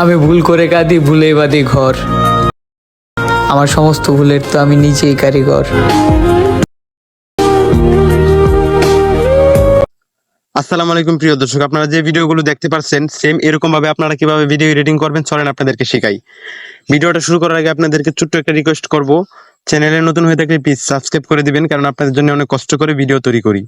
আমি ভুল করে কাঁদি, ভুলে বাঁধি ঘর। আমার সমস্ত ভুলের তো আমি নিজেই কারিগর। আসসালামু আলাইকুম প্রিয় দর্শক, আপনারা যে ভিডিওগুলো দেখতে পাচ্ছেন সেম এরকম ভাবে আপনারা কিভাবে ভিডিও এডিটিং করবেন চলেন আপনাদেরকে শেখাই। ভিডিওটা শুরু করার আগে আপনাদেরকে ছোট্ট একটা রিকোয়েস্ট করব, চ্যানেলে নতুন হয়ে থাকলে প্লিজ সাবস্ক্রাইব করে দিবেন, কারণ আপনাদের জন্য অনেক কষ্ট করে ভিডিও তৈরি করি।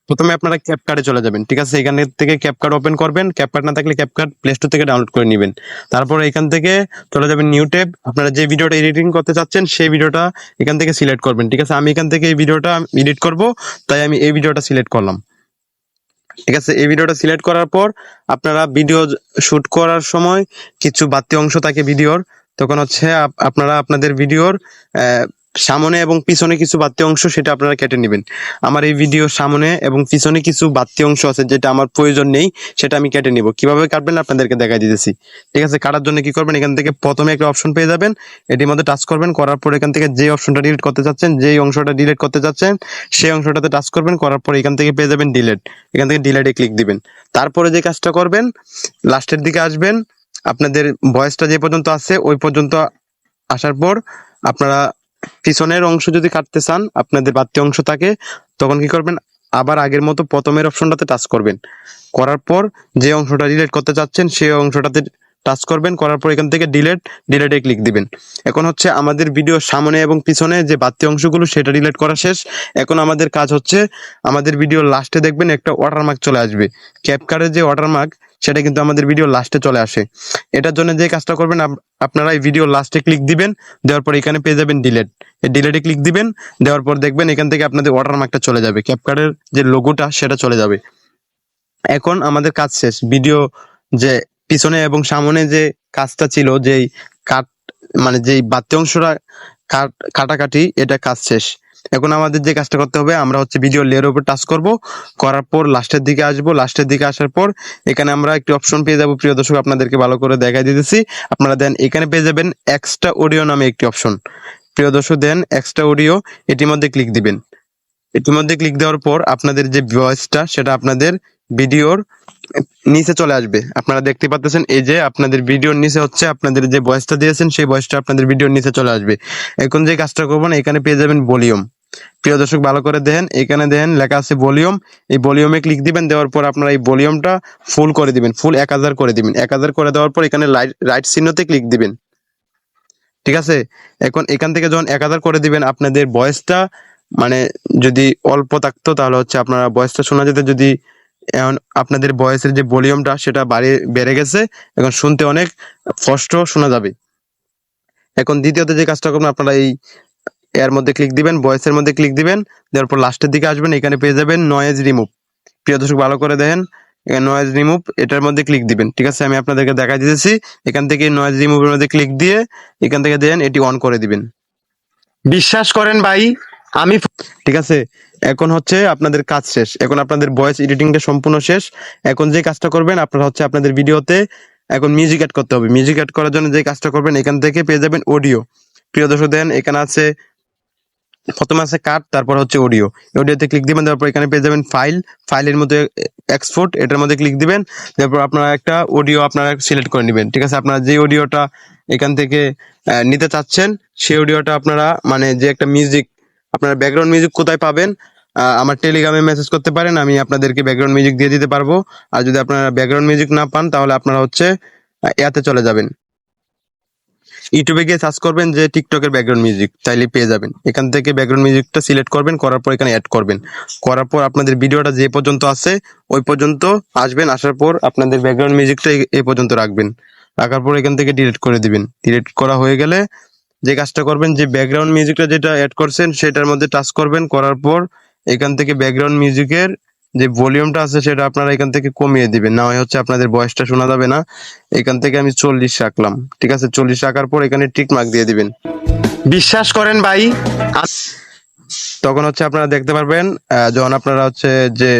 প্রথমে আপনারা ক্যাপকাটে চলে যাবেন, ঠিক আছে? এখান থেকে ক্যাপকাট ওপেন করবেন, ক্যাপকাট না থাকলে ক্যাপকাট প্লে স্টোর থেকে ডাউনলোড করে নেবেন। তারপর এখান থেকে চলে যাবেন নিউ ট্যাব, আপনারা যে ভিডিওটা এডিটিং করতে চাচ্ছেন সেই ভিডিওটা এখান থেকে সিলেক্ট করবেন, ঠিক আছে? আমি এখান থেকে এই ভিডিওটা এডিট করব, তাই আমি এই ভিডিওটা সিলেক্ট করলাম। ঠিক আছে, এই ভিডিওটা সিলেক্ট করার পর আপনারা ভিডিও শুট করার সময় কিছু বাড়তি অংশ থাকে ভিডিওর, তখন হচ্ছে আপনারা আপনাদের ভিডিওর সামনে এবং পিছনে কিছু বাড়তি অংশ সেটা আপনারা কেটে নেবেন। আমার এই ভিডিওর সামনে এবং পিছনে কিছু বাড়তি অংশ আছে যেটা আমার প্রয়োজন নেই, সেটা আমি কেটে নিব। কিভাবে কাটবেন আপনাদেরকে দেখাই দিতেছি। ঠিক আছে, কাটার জন্য কি করবেন, এখান থেকে প্রথমে একটা অপশন পেয়ে যাবেন, এটির মধ্যে টাচ করবেন, করার পর এখান থেকে যে অপশনটা ডিলিট করতে চাচ্ছেন, যেই অংশটা ডিলিট করতে চাচ্ছেন সেই অংশটাতে টাচ করবেন, করার পর এখান থেকে পেয়ে যাবেন ডিলিট। এখান থেকে ডিলিটে ক্লিক দিবেন। তারপরে যে কাজটা করবেন, লাস্টের দিকে আসবেন, আপনাদের ভয়েসটা যে পর্যন্ত আছে ওই পর্যন্ত আসার পর আপনারা পিছনের অংশ যদি কাটতে চান, আপনাদের বাড়তি অংশ থাকে, তখন কি করবেন, আবার আগের মতো প্রথমের অপশনটাতে টাচ করবেন, করার পর যে অংশটা ডিলিট করতে চাচ্ছেন সেই অংশটাতে টাচ করবেন, করার পর এখান থেকে ডিলিটে ক্লিক দিবেন। এখন হচ্ছে আমাদের ভিডিওর সামনে এবং পিছনে যে বাড়তি অংশগুলো সেটা ডিলিট করা শেষ। এখন আমাদের কাজ হচ্ছে, আমাদের ভিডিওর লাস্টে দেখবেন একটা ওয়াটারমার্ক চলে আসবে, ক্যাপকাটের যে ওয়াটারমার্ক সেটা কিন্তু আমাদের ভিডিওর লাস্টে চলে আসে। এটার জন্য যে কাজটা করবেন, আপনারা এই ভিডিওর লাস্টে ক্লিক দিবেন, দেওয়ার পর এখানে পেয়ে যাবেন ডিলিট। এই ডিলিটে ক্লিক দিবেন, দেওয়ার পর দেখবেন এখান থেকে আপনাদের ওয়াটারমার্কটা চলে যাবে, ক্যাপকাটের যে লোগোটা সেটা চলে যাবে। এখন আমাদের কাজ শেষ। ভিডিও যে পিছনে এবং সামনে যে কাজটা ছিল, যেই কাট মানে যেই বাড়তি অংশটা কাটাকাটি, এটা কাজ শেষ। এখন আমাদের যে কাজটা করতে হবে, আমরা হচ্ছে ভিডিও লেয়ারের উপর টাচ করব, করার পর লাস্টের দিকে আসব, লাস্টের দিকে আসার পর এখানে আমরা একটি অপশন পেয়ে যাব। প্রিয় দর্শক, আপনাদেরকে ভালো করে দেখাই দিতেছি, আপনারা দেন এখানে পেয়ে যাবেন এক্সট্রা অডিও নামে একটি অপশন। প্রিয় দর্শক, দেন এক্সট্রা অডিও, এটির মধ্যে ক্লিক দিবেন। এটির মধ্যে ক্লিক দেওয়ার পর আপনাদের যে ভয়েসটা সেটা আপনাদের ভিডিওর নিচে চলে আসবে। আপনারা দেখতে পাচ্ছেন, এই যে আপনাদের ভিডিওর নিচে হচ্ছে আপনাদের যে ভয়েসটা দিয়েছেন সেই ভয়েসটা আপনাদের ভিডিওর নিচে চলে আসবে। এখন যে কাজটা করবেন, এখানে পেয়ে যাবেন ভলিউম। প্রিয় দর্শক, ভালো করে দেখেন, এখানে দেখেন লেখা আছে ভলিউম। এই ভলিউমে ক্লিক দিবেন, দেওয়ার পর আপনারা এই ভলিউমটা ফুল করে দিবেন, ফুল 1000 করে দিবেন। 1000 করে দেওয়ার পর এখানে রাইট চিহ্নতে ক্লিক দিবেন, ঠিক আছে? এখন এখান থেকে যখন 1000 করে দিবেন, আপনাদের ভয়েসটা মানে যদি অল্প থাকতো তাহলে হচ্ছে আপনারা ভয়েসটা শোনা যেত, যদি এখন আপনাদের ভয়েসের যে ভলিউমটা সেটা বেড়ে গেছে, এখন শুনতে অনেক স্পষ্ট শোনা যাবে। এখন দ্বিতীয়ত যে কাজটা করবেন, আপনারা এই এর মধ্যে ক্লিক দিবেন, ভয়েসের মধ্যে ক্লিক দিবেন, দেওয়ার পর লাস্টের দিকে আসবেন, এখানে পেয়ে যাবেন নয়েজ রিমুভ। প্রিয় দর্শক, ভালো করে দেখেন, নয়েজ রিমুভ এটার মধ্যে ক্লিক দিবেন, ঠিক আছে? আমি আপনাদেরকে দেখা দিতেছি। এখান থেকে নয়েজ রিমুভের মধ্যে ক্লিক দিয়ে এখান থেকে দেন এটি অন করে দিবেন। বিশ্বাস করেন ভাই, আমি ঠিক আছে। এখন হচ্ছে আপনাদের কাজ শেষ, এখন আপনাদের ভয়েস এডিটিংটা সম্পূর্ণ শেষ। এখন যে কাজটা করবেন, আপনারা হচ্ছে আপনাদের ভিডিওতে এখন মিউজিক অ্যাড করতে হবে। মিউজিক অ্যাড করার জন্য যে কাজটা করবেন, এখান থেকে পেয়ে যাবেন অডিও। প্রিয় দর্শক, দেন এখানে আছে, প্রথমে আছে কাট, তারপর হচ্ছে অডিও। অডিওতে ক্লিক দিবেন, তারপর এখানে পেয়ে যাবেন ফাইলের মধ্যে এক্সপোর্ট, এটার মধ্যে ক্লিক দিবেন। তারপর আপনারা একটা অডিও আপনারা সিলেক্ট করে নেবেন, ঠিক আছে? আপনারা যে অডিওটা এখান থেকে নিতে চাচ্ছেন সেই অডিওটা আপনারা মানে যে একটা মিউজিক, আপনারা ব্যাকগ্রাউন্ড মিউজিক কোথায় পাবেন, আমার টেলিগ্রামে মেসেজ করতে পারেন, আমি আপনাদেরকে ব্যাকগ্রাউন্ড মিউজিক দিয়ে দিতে পারবো। আর যদি আপনারা ব্যাকগ্রাউন্ড মিউজিক না পান তাহলে আপনারা হচ্ছে ইয়াতে চলে যাবেন, ইউটিউবে গিয়ে সার্চ করবেন যে টিকটকের ব্যাকগ্রাউন্ড মিউজিক, তাইলে পেয়ে যাবেন। এখান থেকে ব্যাকগ্রাউন্ড মিউজিকটা সিলেক্ট করবেন, করার পর এখানে অ্যাড করবেন, করার পর আপনাদের ভিডিওটা যে পর্যন্ত আছে ওই পর্যন্ত আসবেন, আসার পর আপনাদের ব্যাকগ্রাউন্ড মিউজিকটা এই পর্যন্ত রাখবেন, রাখার পর এখান থেকে ডিলিট করে দিবেন। ডিলিট করা হয়ে গেলে যে কাজটা করবেন, যে ব্যাকগ্রাউন্ড মিউজিকটা যেটা অ্যাড করছেন সেটার মধ্যে টাচ করবেন, করার পর এখান থেকে ব্যাকগ্রাউন্ড মিউজিকের যে ভলিউমটা আছে সেটা আপনারা এখান থেকে কমিয়ে দিবেন, না হয় হচ্ছে আপনাদের ভয়েসটা শোনা যাবে না। এখান থেকে আমি 40 রাখলাম, ঠিক আছে? 40 রাখার পর এখানে টিক মার্ক দিয়ে দিবেন। বিশ্বাস করেন ভাই, তখন হচ্ছে আপনারা দেখতে পারবেন যখন আপনারা হচ্ছে যে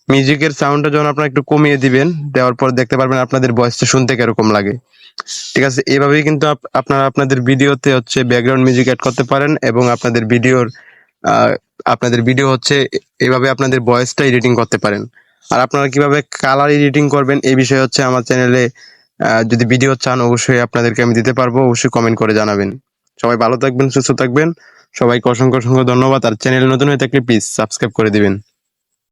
মিউজিকের সাউন্ডটা যখন আপনারা একটু কমিয়ে দিবেন, দেওয়ার পর দেখতে পারবেন আপনাদের ভয়েসটা শুনতে কিরকম লাগে, ঠিক আছে? এভাবেই কিন্তু আপনারা আপনাদের ভিডিওতে হচ্ছে ব্যাকগ্রাউন্ড মিউজিক অ্যাড করতে পারেন, এবং আপনাদের ভিডিও হচ্ছে এভাবে আপনাদের ভয়েসটা এডিটিং করতে পারেন। আর আপনারা কিভাবে কালার এডিটিং করবেন এই বিষয়ে হচ্ছে আমার চ্যানেলে যদি ভিডিও চান অবশ্যই আপনাদেরকে আমি দিতে পারবো, অবশ্যই কমেন্ট করে জানাবেন। সবাই ভালো থাকবেন, সুস্থ থাকবেন, সবাইকে অসংখ্য অসংখ্য ধন্যবাদ। আর চ্যানেলে নতুন হয়ে থাকলে প্লিজ সাবস্ক্রাইব করে দিবেন।